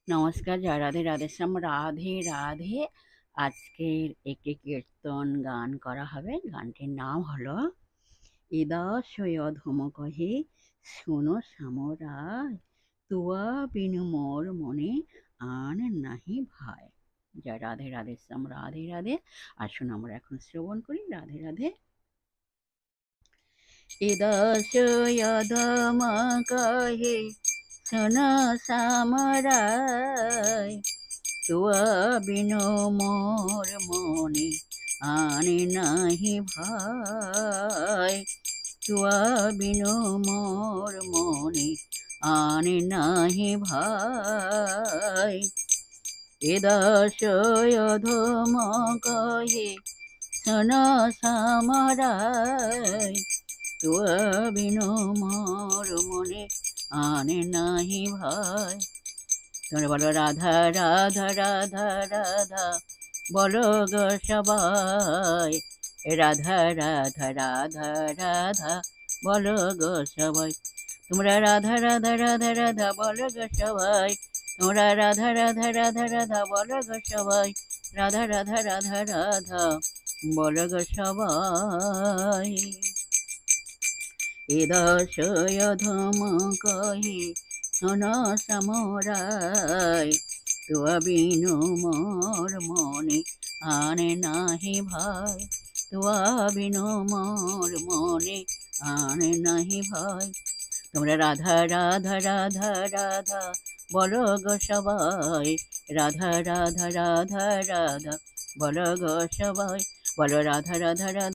নমস্কার, জয় রাধে রাধেশ্যাম, রাধে রাধে। আজকের একটি কীর্তন গান করা হবে। গানটির নাম হলো এদাশয় ধমকহে শোনো সামরায়, তুয়া বিনু মোর মনে আন নাহি ভাই। জয় রাধে রাধেশ্যাম, রাধে রাধে। আসুন আমরা এখন শ্রবণ করি। রাধে রাধে। এদাশয় ধমকহে শোনো সামরায়, তুয়া বিনো মোর মনে আনে নাহি ভাই। তুয়া বিনো মোর মনে আনে নাহি ভাই। এদাশয় ধমকহে শোনো সামরায়, তুয়া বিনো মোর মনে আনে নাহি ভাই। তোমরা বলো রাধা রাধা রাধা রাধা, বলো গো সবাই। রাধা রাধা রাধা রাধা, বলো গো সবাই। তোমরা রাধা রাধা রাধা রাধা, বলো গো সবাই। তোমরা রাধা রাধা রাধা রাধা, বলো গো সবাই। রাধা রাধা রাধা রাধা, বলো গো সবাই। এদাশয় ধমকহে শোনো সামরায়, তুয়া বিনু মোর মনে আনে নাহি ভাই। তুয়া বিনু মোর মনে আনে নাহি ভাই। তোমরা রাধা রাধা রাধা রাধা, বলো গো সবাই। রাধা রাধা রাধা রাধা, বলো গো সবাই। বলো রাধা রাধা রাধা।